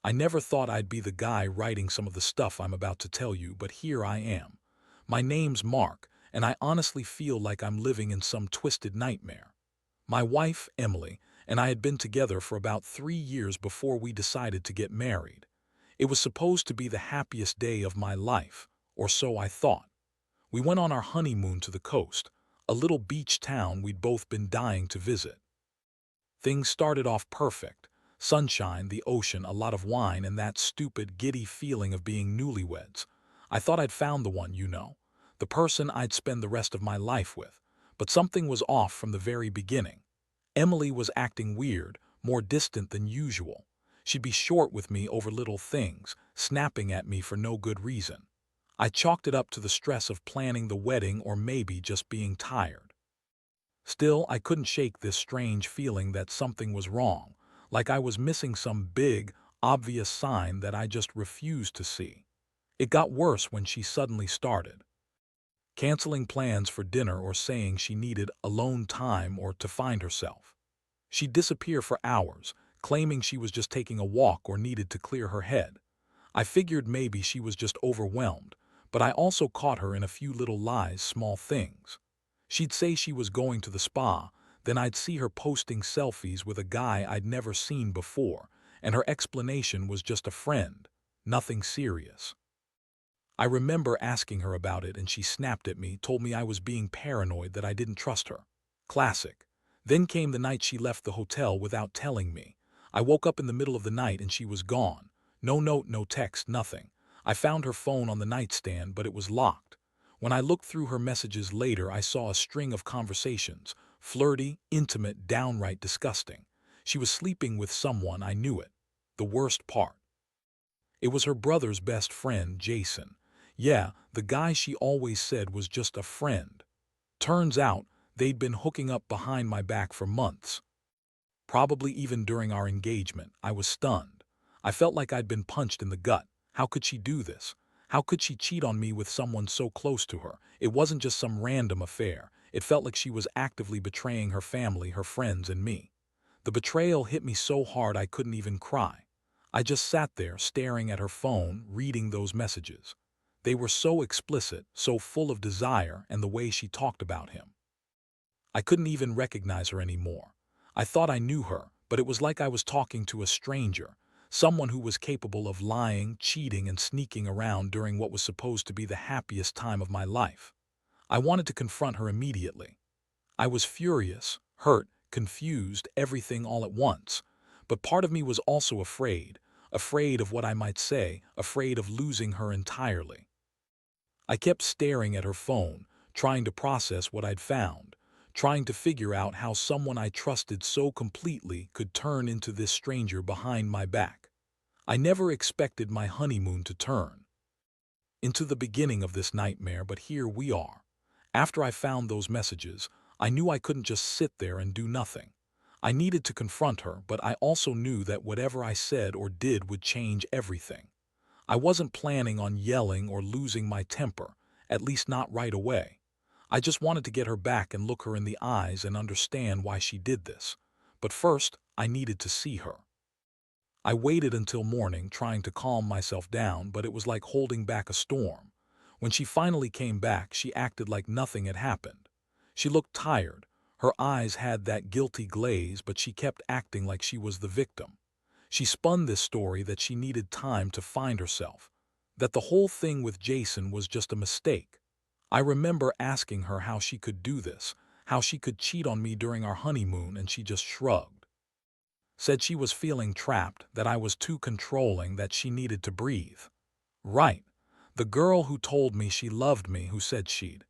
I never thought I'd be the guy writing some of the stuff I'm about to tell you, but here I am. My name's Mark, and I honestly feel like I'm living in some twisted nightmare. My wife, Emily, and I had been together for about 3 years before we decided to get married. It was supposed to be the happiest day of my life, or so I thought. We went on our honeymoon to the coast, a little beach town we'd both been dying to visit. Things started off perfect. Sunshine, the ocean, a lot of wine, and that stupid, giddy feeling of being newlyweds. I thought I'd found the one, the person I'd spend the rest of my life with. But something was off from the very beginning. Emily was acting weird, more distant than usual. She'd be short with me over little things, snapping at me for no good reason. I chalked it up to the stress of planning the wedding or maybe just being tired. Still, I couldn't shake this strange feeling that something was wrong, like I was missing some big, obvious sign that I just refused to see. It got worse when she suddenly started canceling plans for dinner or saying she needed alone time or to find herself. She'd disappear for hours, claiming she was just taking a walk or needed to clear her head. I figured maybe she was just overwhelmed, but I also caught her in a few little lies, small things. She'd say she was going to the spa, then I'd see her posting selfies with a guy I'd never seen before, and her explanation was just a friend, nothing serious. I remember asking her about it and she snapped at me, told me I was being paranoid, that I didn't trust her. Classic. Then came the night she left the hotel without telling me. I woke up in the middle of the night and she was gone. No note, no text, nothing. I found her phone on the nightstand, but it was locked. When I looked through her messages later, I saw a string of conversations, flirty, intimate, downright disgusting. She was sleeping with someone, I knew it. The worst part. It was her brother's best friend, Jason. Yeah, the guy she always said was just a friend. Turns out, they'd been hooking up behind my back for months. Probably even during our engagement. I was stunned. I felt like I'd been punched in the gut. How could she do this? How could she cheat on me with someone so close to her? It wasn't just some random affair. It felt like she was actively betraying her family, her friends, and me. The betrayal hit me so hard I couldn't even cry. I just sat there staring at her phone, reading those messages. They were so explicit, so full of desire, and the way she talked about him. I couldn't even recognize her anymore. I thought I knew her, but it was like I was talking to a stranger, someone who was capable of lying, cheating, and sneaking around during what was supposed to be the happiest time of my life. I wanted to confront her immediately. I was furious, hurt, confused, everything all at once. But part of me was also afraid, afraid of what I might say, afraid of losing her entirely. I kept staring at her phone, trying to process what I'd found, trying to figure out how someone I trusted so completely could turn into this stranger behind my back. I never expected my honeymoon to turn into the beginning of this nightmare, but here we are. After I found those messages, I knew I couldn't just sit there and do nothing. I needed to confront her, but I also knew that whatever I said or did would change everything. I wasn't planning on yelling or losing my temper, at least not right away. I just wanted to get her back and look her in the eyes and understand why she did this. But first, I needed to see her. I waited until morning, trying to calm myself down, but it was like holding back a storm. When she finally came back, she acted like nothing had happened. She looked tired. Her eyes had that guilty glaze, but she kept acting like she was the victim. She spun this story that she needed time to find herself, that the whole thing with Jason was just a mistake. I remember asking her how she could do this, how she could cheat on me during our honeymoon, and she just shrugged. Said she was feeling trapped, that I was too controlling, that she needed to breathe. Right. The girl who told me she loved me, who said she'd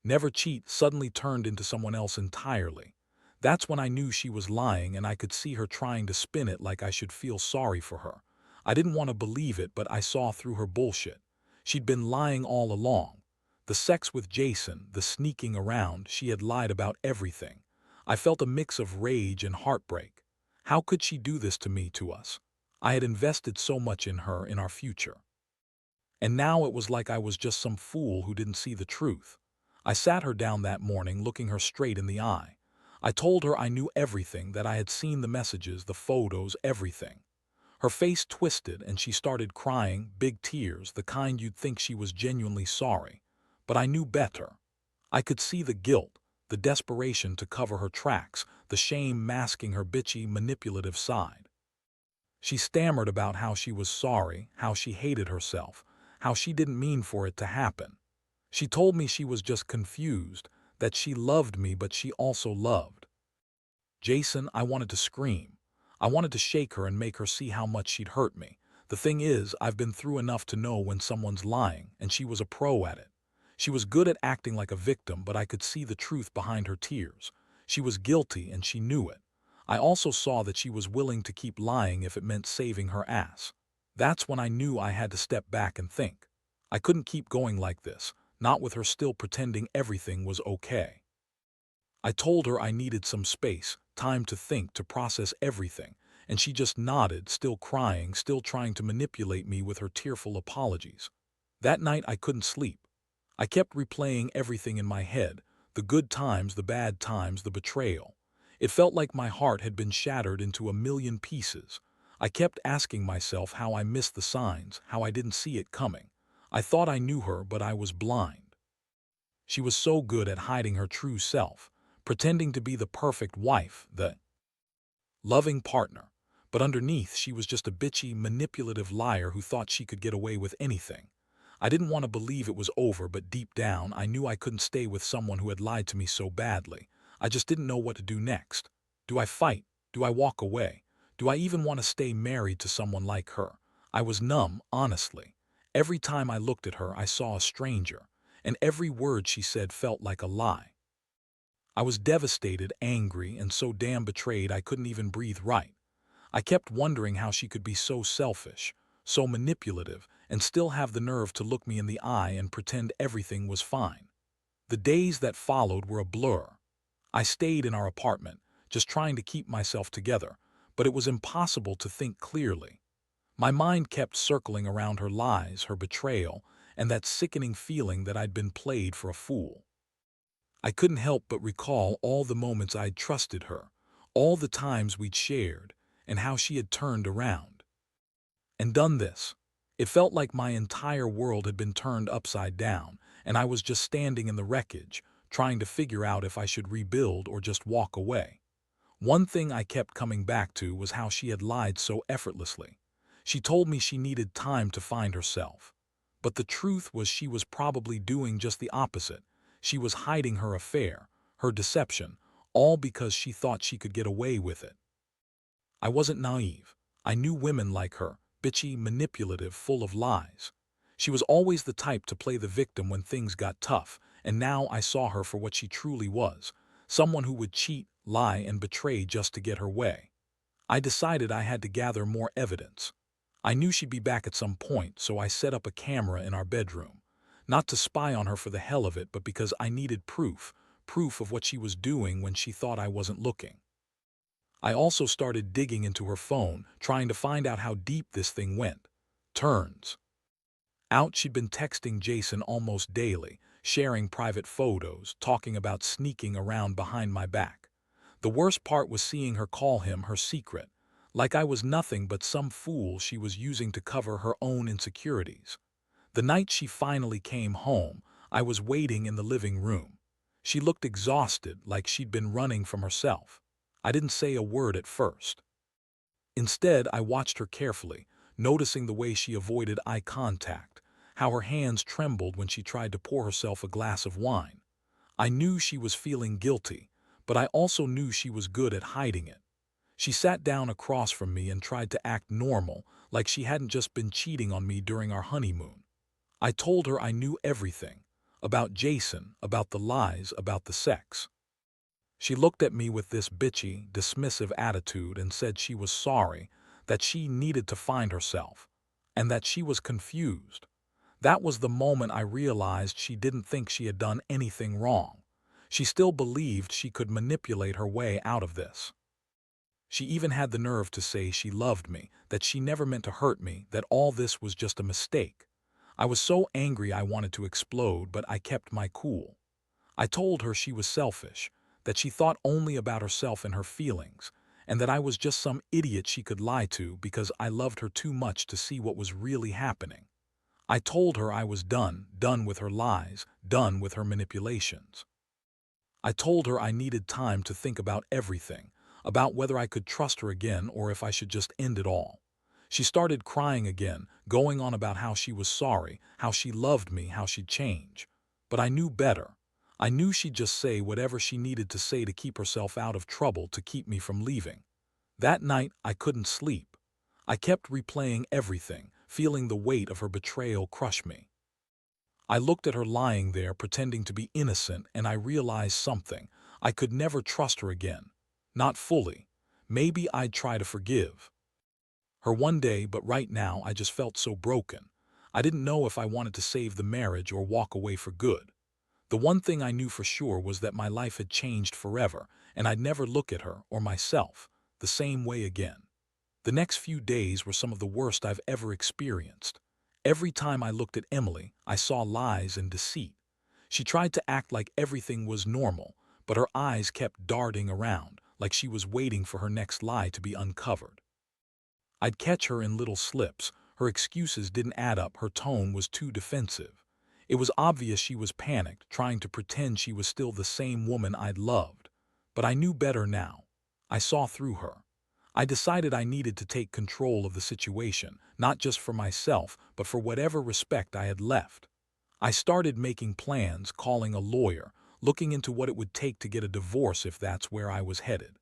never cheat, suddenly turned into someone else entirely. That's when I knew she was lying, and I could see her trying to spin it like I should feel sorry for her. I didn't want to believe it, but I saw through her bullshit. She'd been lying all along. The sex with Jason, the sneaking around, she had lied about everything. I felt a mix of rage and heartbreak. How could she do this to me, to us? I had invested so much in her, in our future. And now it was like I was just some fool who didn't see the truth. I sat her down that morning, looking her straight in the eye. I told her I knew everything, that I had seen the messages, the photos, everything. Her face twisted and she started crying, big tears, the kind you'd think she was genuinely sorry. But I knew better. I could see the guilt, the desperation to cover her tracks, the shame masking her bitchy, manipulative side. She stammered about how she was sorry, how she hated herself, how she didn't mean for it to happen. She told me she was just confused, that she loved me but she also loved Jason. I wanted to scream. I wanted to shake her and make her see how much she'd hurt me. The thing is, I've been through enough to know when someone's lying, and she was a pro at it. She was good at acting like a victim, but I could see the truth behind her tears. She was guilty and she knew it. I also saw that she was willing to keep lying if it meant saving her ass. That's when I knew I had to step back and think. I couldn't keep going like this, not with her still pretending everything was okay. I told her I needed some space, time to think, to process everything, and she just nodded, still crying, still trying to manipulate me with her tearful apologies. That night I couldn't sleep. I kept replaying everything in my head, the good times, the bad times, the betrayal. It felt like my heart had been shattered into a million pieces. I kept asking myself how I missed the signs, how I didn't see it coming. I thought I knew her, but I was blind. She was so good at hiding her true self, pretending to be the perfect wife, the loving partner. But underneath, she was just a bitchy, manipulative liar who thought she could get away with anything. I didn't want to believe it was over, but deep down, I knew I couldn't stay with someone who had lied to me so badly. I just didn't know what to do next. Do I fight? Do I walk away? Do I even want to stay married to someone like her? I was numb, honestly. Every time I looked at her, I saw a stranger, and every word she said felt like a lie. I was devastated, angry, and so damn betrayed I couldn't even breathe right. I kept wondering how she could be so selfish, so manipulative, and still have the nerve to look me in the eye and pretend everything was fine. The days that followed were a blur. I stayed in our apartment, just trying to keep myself together, but it was impossible to think clearly. My mind kept circling around her lies, her betrayal, and that sickening feeling that I'd been played for a fool. I couldn't help but recall all the moments I'd trusted her, all the times we'd shared, and how she had turned around and done this. It felt like my entire world had been turned upside down, and I was just standing in the wreckage, trying to figure out if I should rebuild or just walk away. One thing I kept coming back to was how she had lied so effortlessly. She told me she needed time to find herself. But the truth was she was probably doing just the opposite. She was hiding her affair, her deception, all because she thought she could get away with it. I wasn't naive. I knew women like her, bitchy, manipulative, full of lies. She was always the type to play the victim when things got tough, and now I saw her for what she truly was, someone who would cheat, lie, and betray just to get her way. I decided I had to gather more evidence. I knew she'd be back at some point, so I set up a camera in our bedroom. Not to spy on her for the hell of it, but because I needed proof of what she was doing when she thought I wasn't looking. I also started digging into her phone, trying to find out how deep this thing went. Turns out she'd been texting Jason almost daily, sharing private photos, talking about sneaking around behind my back. The worst part was seeing her call him her secret, like I was nothing but some fool she was using to cover her own insecurities. The night she finally came home, I was waiting in the living room. She looked exhausted, like she'd been running from herself. I didn't say a word at first. Instead, I watched her carefully, noticing the way she avoided eye contact, how her hands trembled when she tried to pour herself a glass of wine. I knew she was feeling guilty, but I also knew she was good at hiding it. She sat down across from me and tried to act normal, like she hadn't just been cheating on me during our honeymoon. I told her I knew everything, about Jason, about the lies, about the sex. She looked at me with this bitchy, dismissive attitude and said she was sorry, that she needed to find herself, and that she was confused. That was the moment I realized she didn't think she had done anything wrong. She still believed she could manipulate her way out of this. She even had the nerve to say she loved me, that she never meant to hurt me, that all this was just a mistake. I was so angry I wanted to explode, but I kept my cool. I told her she was selfish, that she thought only about herself and her feelings, and that I was just some idiot she could lie to because I loved her too much to see what was really happening. I told her I was done with her lies, done with her manipulations. I told her I needed time to think about everything, about whether I could trust her again or if I should just end it all. She started crying again, going on about how she was sorry, how she loved me, how she'd change. But I knew better. I knew she'd just say whatever she needed to say to keep herself out of trouble, to keep me from leaving. That night, I couldn't sleep. I kept replaying everything, feeling the weight of her betrayal crush me. I looked at her lying there pretending to be innocent, and I realized something. I could never trust her again. Not fully. Maybe I'd try to forgive her one day, but right now I just felt so broken. I didn't know if I wanted to save the marriage or walk away for good. The one thing I knew for sure was that my life had changed forever, and I'd never look at her or myself the same way again. The next few days were some of the worst I've ever experienced. Every time I looked at Emily, I saw lies and deceit. She tried to act like everything was normal, but her eyes kept darting around, like she was waiting for her next lie to be uncovered. I'd catch her in little slips. Her excuses didn't add up, her tone was too defensive. It was obvious she was panicked, trying to pretend she was still the same woman I'd loved. But I knew better now. I saw through her. I decided I needed to take control of the situation, not just for myself, but for whatever respect I had left. I started making plans, calling a lawyer, looking into what it would take to get a divorce if that's where I was headed.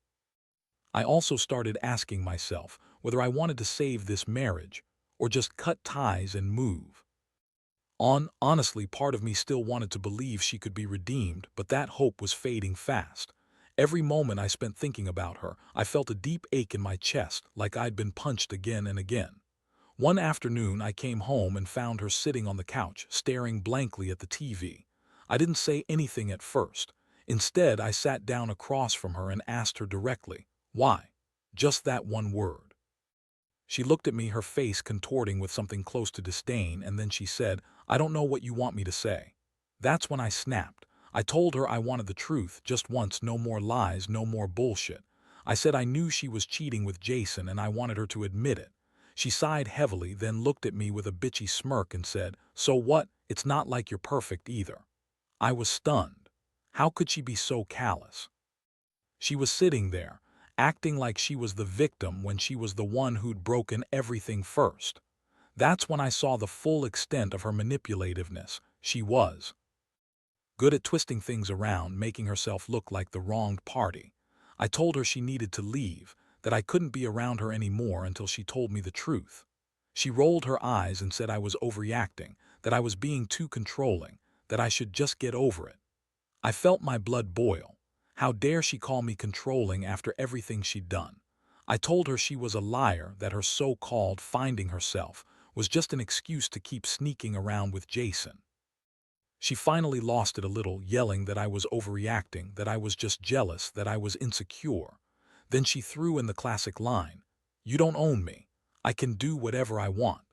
I also started asking myself whether I wanted to save this marriage or just cut ties and move on. Honestly, part of me still wanted to believe she could be redeemed, but that hope was fading fast. Every moment I spent thinking about her, I felt a deep ache in my chest, like I'd been punched again and again. One afternoon, I came home and found her sitting on the couch, staring blankly at the TV. I didn't say anything at first. Instead, I sat down across from her and asked her directly, "Why?" Just that one word. She looked at me, her face contorting with something close to disdain, and then she said, "I don't know what you want me to say." That's when I snapped. I told her I wanted the truth, just once, no more lies, no more bullshit. I said I knew she was cheating with Jason and I wanted her to admit it. She sighed heavily, then looked at me with a bitchy smirk and said, "So what? It's not like you're perfect either." I was stunned. How could she be so callous? She was sitting there, acting like she was the victim when she was the one who'd broken everything first. That's when I saw the full extent of her manipulativeness. She was good at twisting things around, making herself look like the wronged party. I told her she needed to leave, that I couldn't be around her anymore until she told me the truth. She rolled her eyes and said I was overreacting, that I was being too controlling, that I should just get over it. I felt my blood boil. How dare she call me controlling after everything she'd done? I told her she was a liar, that her so-called finding herself was just an excuse to keep sneaking around with Jason. She finally lost it a little, yelling that I was overreacting, that I was just jealous, that I was insecure. Then she threw in the classic line, "You don't own me. I can do whatever I want."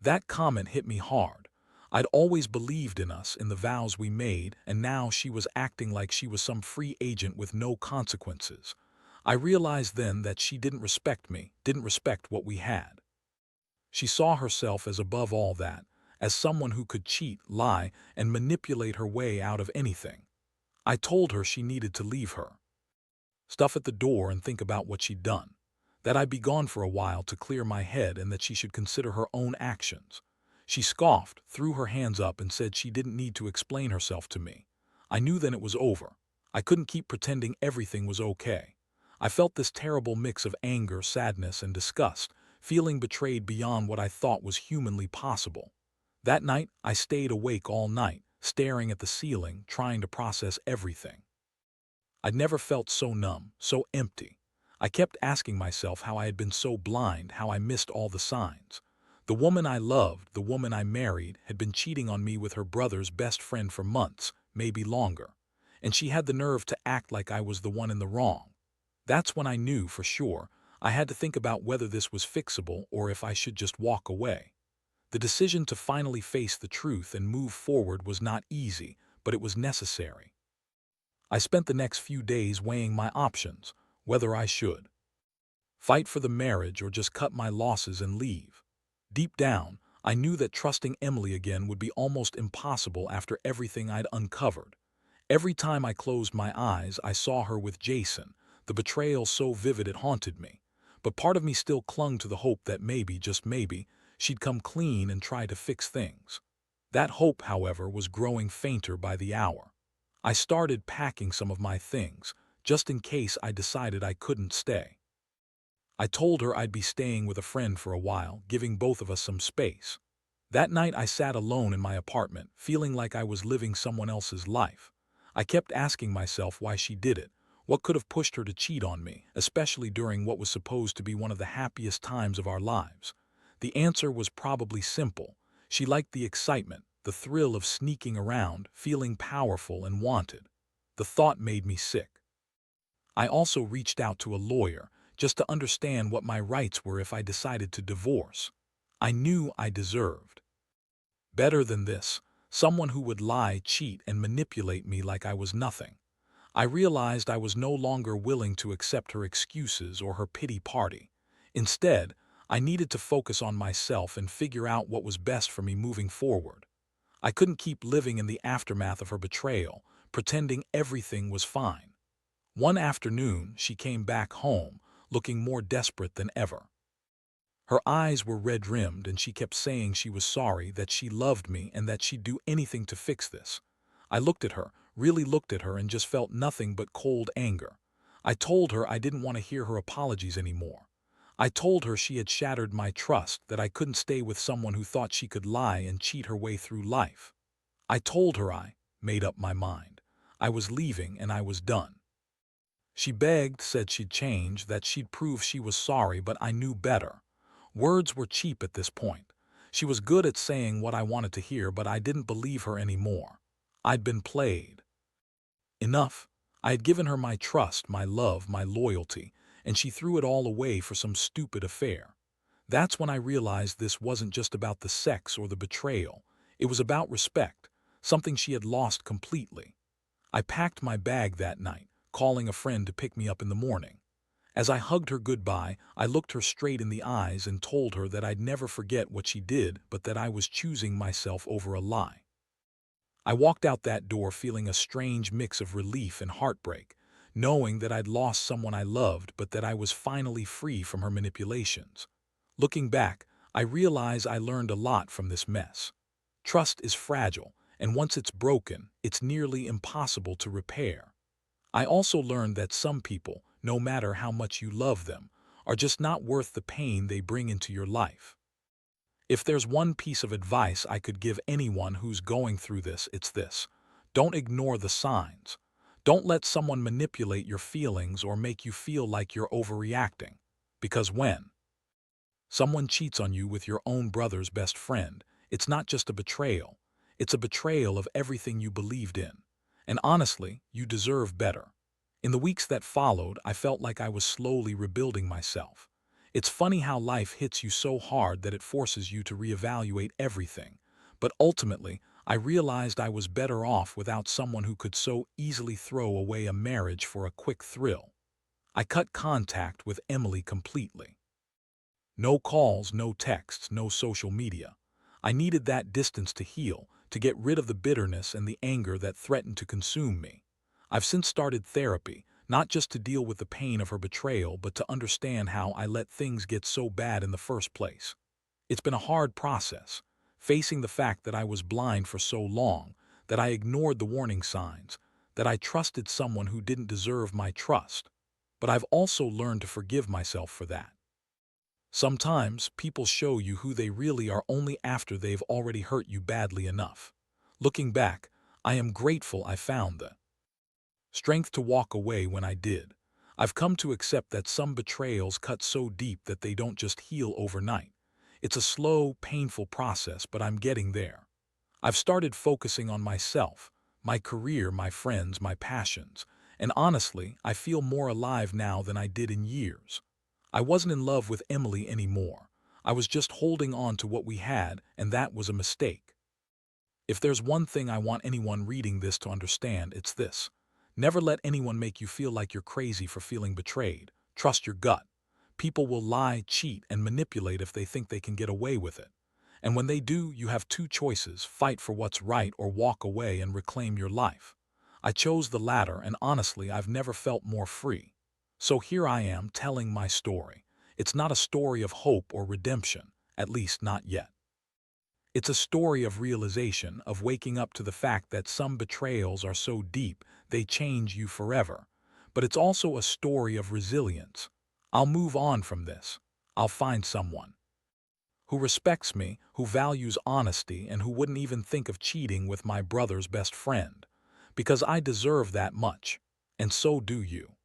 That comment hit me hard. I'd always believed in us, in the vows we made, and now she was acting like she was some free agent with no consequences. I realized then that she didn't respect me, didn't respect what we had. She saw herself as above all that, as someone who could cheat, lie, and manipulate her way out of anything. I told her she needed to leave her stuff at the door and think about what she'd done, that I'd be gone for a while to clear my head, and that she should consider her own actions. She scoffed, threw her hands up, and said she didn't need to explain herself to me. I knew then it was over. I couldn't keep pretending everything was okay. I felt this terrible mix of anger, sadness, and disgust, feeling betrayed beyond what I thought was humanly possible. That night, I stayed awake all night, staring at the ceiling, trying to process everything. I'd never felt so numb, so empty. I kept asking myself how I had been so blind, how I missed all the signs. The woman I loved, the woman I married, had been cheating on me with her brother's best friend for months, maybe longer. And she had the nerve to act like I was the one in the wrong. That's when I knew for sure I had to think about whether this was fixable or if I should just walk away. The decision to finally face the truth and move forward was not easy, but it was necessary. I spent the next few days weighing my options, whether I should fight for the marriage, or just cut my losses and leave. Deep down, I knew that trusting Emily again would be almost impossible after everything I'd uncovered. Every time I closed my eyes, I saw her with Jason, the betrayal so vivid it haunted me. But part of me still clung to the hope that maybe, just maybe, she'd come clean and try to fix things. That hope, however, was growing fainter by the hour. I started packing some of my things, just in case I decided I couldn't stay. I told her I'd be staying with a friend for a while, giving both of us some space. That night I sat alone in my apartment, feeling like I was living someone else's life. I kept asking myself why she did it, what could have pushed her to cheat on me, especially during what was supposed to be one of the happiest times of our lives. The answer was probably simple. She liked the excitement, the thrill of sneaking around, feeling powerful and wanted. The thought made me sick. I also reached out to a lawyer, just to understand what my rights were if I decided to divorce. I knew I deserved better than this, someone who would lie, cheat, and manipulate me like I was nothing. I realized I was no longer willing to accept her excuses or her pity party. Instead, I needed to focus on myself and figure out what was best for me moving forward. I couldn't keep living in the aftermath of her betrayal, pretending everything was fine. One afternoon, she came back home, looking more desperate than ever. Her eyes were red-rimmed, and she kept saying she was sorry, that she loved me, and that she'd do anything to fix this. I looked at her, really looked at her, and just felt nothing but cold anger. I told her I didn't want to hear her apologies anymore. I told her she had shattered my trust, that I couldn't stay with someone who thought she could lie and cheat her way through life. I told her I made up my mind. I was leaving and I was done. She begged, said she'd change, that she'd prove she was sorry, but I knew better. Words were cheap at this point. She was good at saying what I wanted to hear, but I didn't believe her anymore. I'd been played. Enough. I had given her my trust, my love, my loyalty, and she threw it all away for some stupid affair. That's when I realized this wasn't just about the sex or the betrayal. It was about respect, something she had lost completely. I packed my bag that night, calling a friend to pick me up in the morning. As I hugged her goodbye, I looked her straight in the eyes and told her that I'd never forget what she did, but that I was choosing myself over a lie. I walked out that door feeling a strange mix of relief and heartbreak, knowing that I'd lost someone I loved, but that I was finally free from her manipulations. Looking back, I realize I learned a lot from this mess. Trust is fragile, and once it's broken, it's nearly impossible to repair. I also learned that some people, no matter how much you love them, are just not worth the pain they bring into your life. If there's one piece of advice I could give anyone who's going through this, it's this. Don't ignore the signs. Don't let someone manipulate your feelings or make you feel like you're overreacting. Because when someone cheats on you with your own brother's best friend, it's not just a betrayal. It's a betrayal of everything you believed in. And honestly, you deserve better. In the weeks that followed, I felt like I was slowly rebuilding myself. It's funny how life hits you so hard that it forces you to reevaluate everything. But ultimately, I realized I was better off without someone who could so easily throw away a marriage for a quick thrill. I cut contact with Emily completely. No calls, no texts, no social media. I needed that distance to heal, to get rid of the bitterness and the anger that threatened to consume me. I've since started therapy, not just to deal with the pain of her betrayal, but to understand how I let things get so bad in the first place. It's been a hard process, facing the fact that I was blind for so long, that I ignored the warning signs, that I trusted someone who didn't deserve my trust. But I've also learned to forgive myself for that. Sometimes people show you who they really are only after they've already hurt you badly enough. Looking back, I am grateful I found the strength to walk away when I did. I've come to accept that some betrayals cut so deep that they don't just heal overnight. It's a slow, painful process, but I'm getting there. I've started focusing on myself, my career, my friends, my passions, and honestly, I feel more alive now than I did in years. I wasn't in love with Emily anymore. I was just holding on to what we had, and that was a mistake. If there's one thing I want anyone reading this to understand, it's this. Never let anyone make you feel like you're crazy for feeling betrayed. Trust your gut. People will lie, cheat, and manipulate if they think they can get away with it. And when they do, you have two choices: fight for what's right or walk away and reclaim your life. I chose the latter, and honestly, I've never felt more free. So here I am telling my story. It's not a story of hope or redemption, at least not yet. It's a story of realization, of waking up to the fact that some betrayals are so deep they change you forever. But it's also a story of resilience. I'll move on from this. I'll find someone who respects me, who values honesty, and who wouldn't even think of cheating with my brother's best friend. Because I deserve that much. And so do you.